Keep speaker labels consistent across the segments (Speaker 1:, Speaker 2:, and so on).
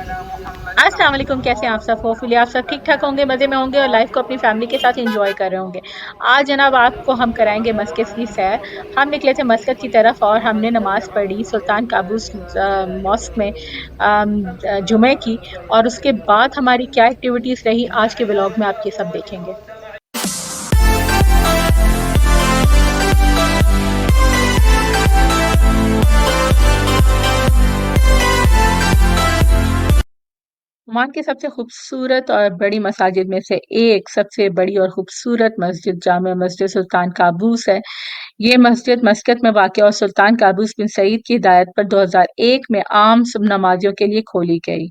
Speaker 1: अस्सलाम वालेकुम, कैसे हैं आप सब? होपफुली आप सब ठीक ठाक होंगे, मजे में होंगे और लाइफ को अपनी फैमिली के साथ एंजॉय कर रहे होंगे। आज जनाब आपको हम कराएंगे मस्जिद की सैर। हम निकले थे मस्जिद की तरफ और हमने नमाज पढ़ी सुल्तान काबूस मॉस्क में जुमे की। और उसके बाद हमारी क्या एक्टिविटीज रही आज के ब्लॉग में आप ये सब देखेंगे। ओमान की सबसे खूबसूरत और बड़ी मसाजिद में से एक, सबसे बड़ी और खूबसूरत मस्जिद जामा मस्जिद सुल्तान काबूस है। ये मस्जिद मस्कत में वाक़ और सुल्तान काबूस बिन सईद की हिदायत पर 2001 में आम सब नमाजियों के लिए खोली गई।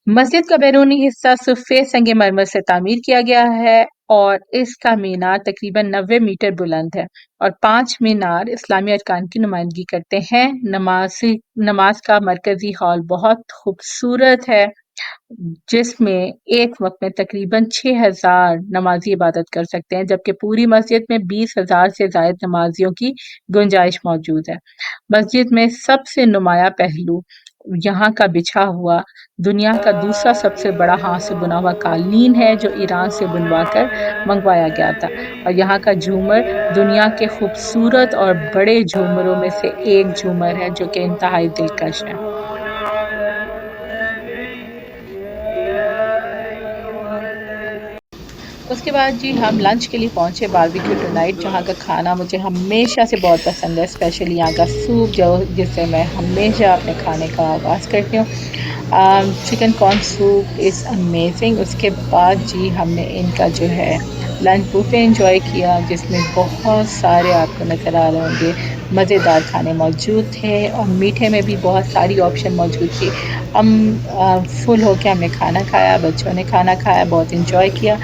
Speaker 1: मस्जिद का बैरूनी हिस्सा सफ़ेद संगमरमर से तामीर किया गया है और इसका मीनार तकरीबन 90 मीटर बुलंद है और 5 मीनार इस्लामी अरकान की नुमाइंदगी करते हैं। नमाज का मरकजी हॉल बहुत खूबसूरत है, जिसमें एक वक्त में तकरीबन 6,000 नमाजी इबादत कर सकते हैं, जबकि पूरी मस्जिद में 20,000 से जायद नमाजियों की गुंजाइश मौजूद है। मस्जिद में सबसे नुमाया पहलू यहाँ का बिछा हुआ दुनिया का दूसरा सबसे बड़ा हाथ से बुना हुआ कालीन है, जो ईरान से बुनवा कर मंगवाया गया था। और यहाँ का झूमर दुनिया के खूबसूरत और बड़े झूमरों में से एक झूमर है, जो कि इंतहाई दिलकश है। उसके बाद जी हम लंच के लिए पहुँचे बारबेक्यू टुनाइट, जहाँ का खाना मुझे हमेशा से बहुत पसंद है, स्पेशली यहाँ का सूप जो जिससे मैं हमेशा अपने खाने का आगाज़ करती हूँ। Chicken corn soup is amazing. उसके बाद जी हमने इनका जो है लंच बुफे एंजॉय किया, जिसमें बहुत सारे आपको नज़र आ रहे होंगे मज़ेदार खाने मौजूद थे और मीठे में भी बहुत सारी ऑप्शन मौजूद थी। हम फुल होके हमने खाना खाया, बच्चों ने खाना खाया, बहुत इंजॉय किया।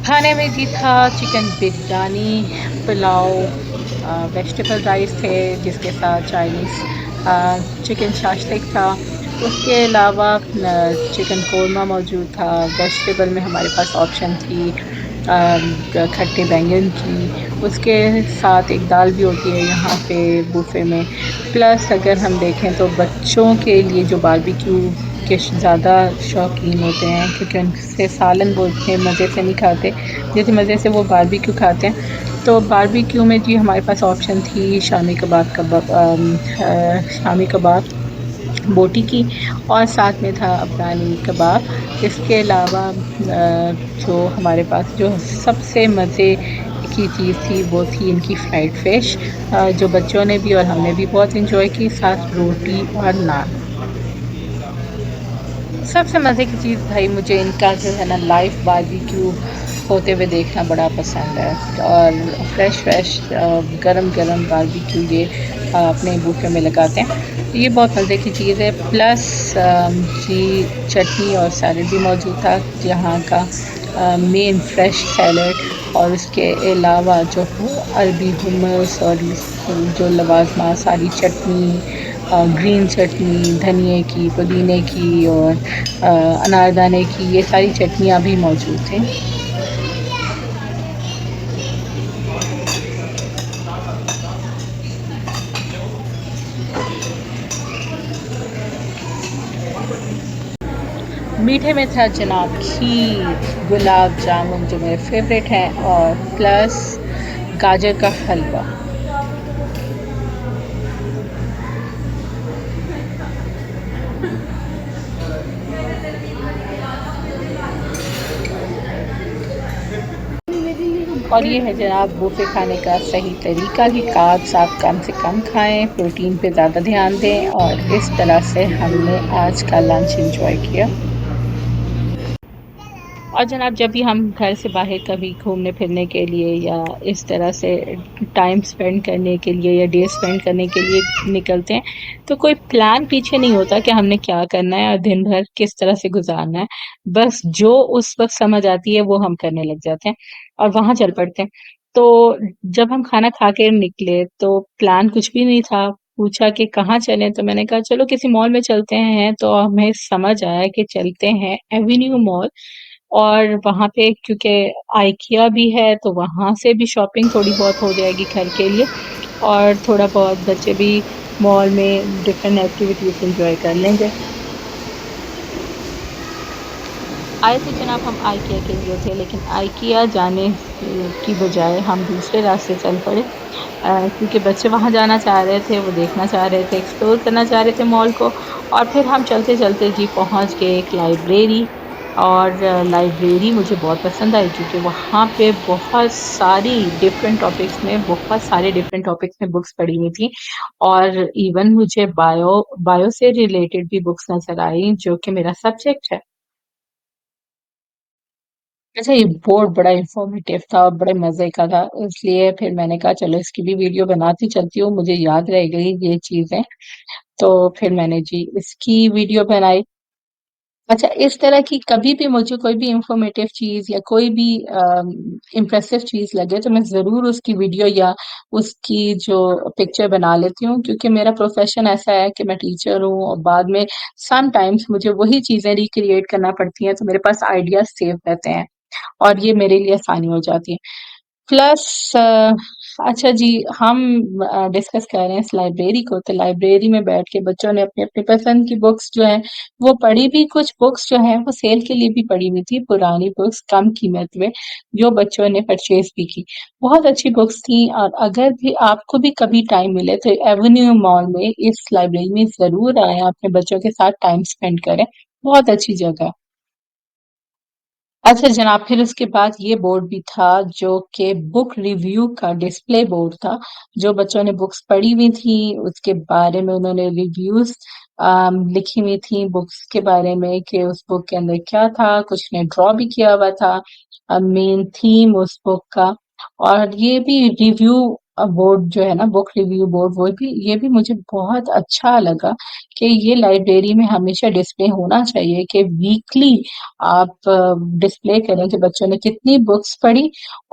Speaker 1: खाने में जी था chicken biryani, pulao, vegetable rice थे जिसके साथ चाइनीज़ चिकन शाश्लिक था। उसके अलावा चिकन कोरमा मौजूद था। वेजिटेबल में हमारे पास ऑप्शन थी खट्टे बैंगन की। उसके साथ एक दाल भी होती है यहाँ पे बुफे में। प्लस अगर हम देखें तो बच्चों के लिए जो बारबेक्यू के ज़्यादा शौकीन होते हैं, क्योंकि उनसे सालन वो इतने मज़े से नहीं खाते जितने मज़े से वो बारबेक्यू खाते हैं। तो बारबेक्यू में जी हमारे पास ऑप्शन थी शामी कबाब बोटी की, और साथ में था अफ़गानी कबाब। इसके अलावा जो हमारे पास जो सबसे मज़े की चीज़ थी वो थी इनकी फ्राइड फ़िश, जो बच्चों ने भी और हमने भी बहुत एंजॉय की, साथ रोटी और नान। सबसे मज़े की चीज़ भाई मुझे इनका जो है ना लाइव बारबेक्यू होते हुए देखना बड़ा पसंद है। और फ्रेश गरम गरम बारबेक्यू ये अपने बुफे में लगाते हैं, तो ये बहुत मज़े की चीज़ है। प्लस जी चटनी और सैलड भी मौजूद था, यहाँ का मेन फ्रेश सैलड। और उसके अलावा जो अरबी हुमस और जो लवाजमा सारी चटनी, ग्रीन चटनी, धनिए की, पुदीने की और अनारदाने की, ये सारी चटनियाँ भी मौजूद थीं। मीठे में था जनाब खीर, गुलाब जामुन जो मेरे फेवरेट हैं, और प्लस गाजर का हलवा। और ये है जनाब बुफे खाने का सही तरीका कि कार्ब्स आप कम से कम खाएं, प्रोटीन पे ज़्यादा ध्यान दें, और इस तरह से हमने आज का लंच एंजॉय किया। और जनाब जब भी हम घर से बाहर कभी घूमने फिरने के लिए या इस तरह से टाइम स्पेंड करने के लिए या डे स्पेंड करने के लिए निकलते हैं, तो कोई प्लान पीछे नहीं होता कि हमने क्या करना है और दिन भर किस तरह से गुजारना है। बस जो उस वक्त समझ आती है वो हम करने लग जाते हैं और वहां चल पड़ते हैं। तो जब हम खाना खा के निकले तो प्लान कुछ भी नहीं था। पूछा कि कहाँ चलें, तो मैंने कहा चलो किसी मॉल में चलते हैं, तो हमें समझ आया कि चलते हैं एवेन्यू मॉल। और वहाँ पे क्योंकि आइकिया भी है, तो वहाँ से भी शॉपिंग थोड़ी बहुत हो जाएगी घर के लिए, और थोड़ा बहुत बच्चे भी मॉल में डिफरेंट एक्टिविटीज एंजॉय कर लेंगे। आए थे जनाब हम आइकिया के लिए थे, लेकिन आइकिया जाने की बजाय हम दूसरे रास्ते चल पड़े क्योंकि बच्चे वहाँ जाना चाह रहे थे, वो देखना चाह रहे थे, एक्सप्लोर करना चाह रहे थे मॉल को और फिर हम चलते-चलते जी पहुँच गए एक लाइब्रेरी और लाइब्रेरी मुझे बहुत पसंद आई क्योंकि वहाँ पे बहुत सारे डिफरेंट टॉपिक्स में बुक्स पड़ी हुई थी और इवन मुझे बायो से रिलेटेड भी बुक्स नज़र आई जो कि मेरा सब्जेक्ट है। अच्छा ये बोर्ड बड़ा इंफॉर्मेटिव था और बड़े मज़े का था, इसलिए फिर मैंने कहा चलो इसकी भी वीडियो बनाती चलती हूँ, मुझे याद रह गई ये चीज़ें, तो फिर मैंने जी इसकी वीडियो बनाई। अच्छा इस तरह की कभी भी मुझे कोई भी इंफॉर्मेटिव चीज़ या कोई भी इम्प्रेसिव चीज़ लगे तो मैं ज़रूर उसकी वीडियो या उसकी जो पिक्चर बना लेती हूँ क्योंकि मेरा प्रोफ़ेशन ऐसा है कि मैं टीचर हूँ और बाद में सम टाइम्स मुझे वही चीज़ें रिक्रिएट करना पड़ती हैं, तो मेरे पास आइडियाज़ सेव रहते हैं। और ये मेरे लिए आसानी हो जाती है। प्लस अच्छा जी हम डिस्कस कर रहे हैं इस लाइब्रेरी को, तो लाइब्रेरी में बैठ के बच्चों ने अपनी-अपनी पसंद की बुक्स जो हैं, वो पढ़ी भी कुछ बुक्स जो हैं वो सेल के लिए भी पड़ी हुई थी, पुरानी बुक्स कम कीमत में, जो बच्चों ने परचेज़ भी की। बहुत अच्छी बुक्स थी और अगर भी आपको भी कभी टाइम मिले तो एवेन्यू मॉल में इस लाइब्रेरी में ज़रूर आएँ, अपने बच्चों के साथ टाइम स्पेंड करें, बहुत अच्छी जगह है। अच्छा जनाब फिर उसके बाद ये बोर्ड भी था जो कि बुक रिव्यू का डिस्प्ले बोर्ड था जो बच्चों ने बुक्स पढ़ी हुई थी उसके बारे में उन्होंने रिव्यूज लिखी हुई थी बुक्स के बारे में कि उस बुक के अंदर क्या था कुछ ने ड्रॉ भी किया हुआ था मेन थीम उस बुक का और ये भी रिव्यू बोर्ड जो है ना बुक रिव्यू बोर्ड वो भी ये भी मुझे बहुत अच्छा लगा कि ये लाइब्रेरी में हमेशा डिस्प्ले होना चाहिए कि वीकली आप डिस्प्ले करें कि बच्चों ने कितनी बुक्स पढ़ी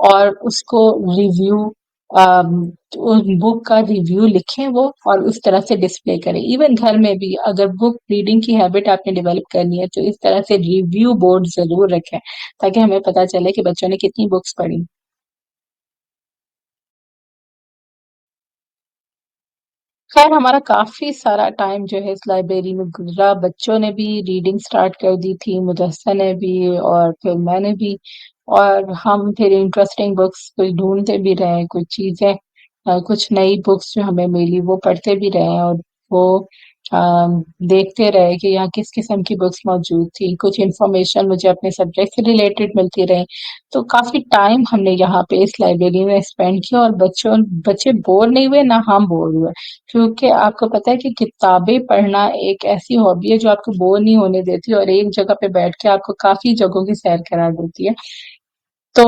Speaker 1: और उसको रिव्यू उस बुक का रिव्यू लिखें वो और उस तरह से डिस्प्ले करें इवन घर में भी अगर बुक रीडिंग की हैबिट आपने डेवलप करनी है तो इस तरह से रिव्यू बोर्ड जरूर रखें ताकि हमें पता चले कि बच्चों ने कितनी बुक्स पढ़ी। खैर हमारा काफ़ी सारा टाइम जो है इस लाइब्रेरी में गुज़रा, बच्चों ने भी रीडिंग स्टार्ट कर दी थी, मुदस्सर ने भी और फिर मैंने भी और हम फिर इंटरेस्टिंग बुक्स कुछ ढूँढते भी रहे, कुछ चीज़ें कुछ नई बुक्स जो हमें मिली वो पढ़ते भी रहे और वो देखते रहे कि यहाँ किस किस्म की बुक्स मौजूद थी, कुछ इन्फॉर्मेशन मुझे अपने सब्जेक्ट से रिलेटेड मिलती रही। तो काफ़ी टाइम हमने यहाँ पे इस लाइब्रेरी में स्पेंड किया और बच्चे बोर नहीं हुए, ना हम बोर हुए। क्योंकि आपको पता है कि किताबें पढ़ना एक ऐसी हॉबी है जो आपको बोर नहीं होने देती और एक जगह पे बैठ के आपको काफ़ी जगहों की सैर करा देती है। तो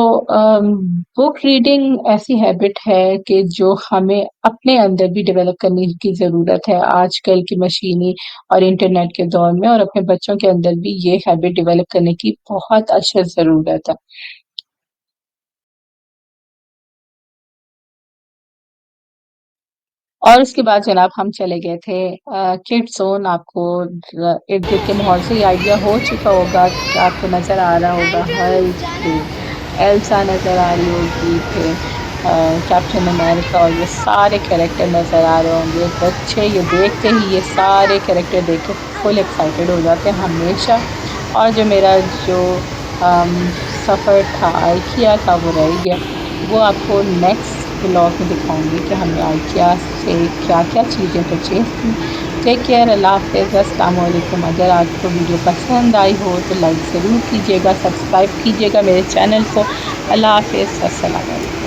Speaker 1: बुक रीडिंग ऐसी हैबिट है कि जो हमें अपने अंदर भी डेवलप करने की ज़रूरत है आजकल की मशीनी और इंटरनेट के दौर में और अपने बच्चों के अंदर भी ये हैबिट डेवलप करने की बहुत अशद ज़रूरत है। और उसके बाद जनाब हम चले गए थे किड्स ज़ोन आपको इर्द-गिर्द के माहौल से ये आइडिया हो चुका होगा कि आपको नज़र आ रहा होगा हल्क फिर एल्सा नज़र आ रही होगी फिर कैप्टन अमेरिका और ये सारे कैरेक्टर नज़र आ रहे होंगे। बच्चे ये देखते ही ये सारे कैरेक्टर देख के फुल एक्साइटेड हो जाते हैं हमेशा और जो मेरा जो अम, सफ़र था आइकिया का वो रह गया। वो आपको नेक्स्ट व्लॉग में दिखाऊँगी कि हमने IKEA से क्या-क्या चीज़ें परचेज़ की। टेक केयर, अल्लाह हाफ़िज़, अस्सलाम वालेकुम। अगर आपको वीडियो पसंद आई हो तो लाइक ज़रूर कीजिएगा, सब्सक्राइब कीजिएगा मेरे चैनल को। अल्लाह हाफ़िज़, अस्सलाम वालेकुम।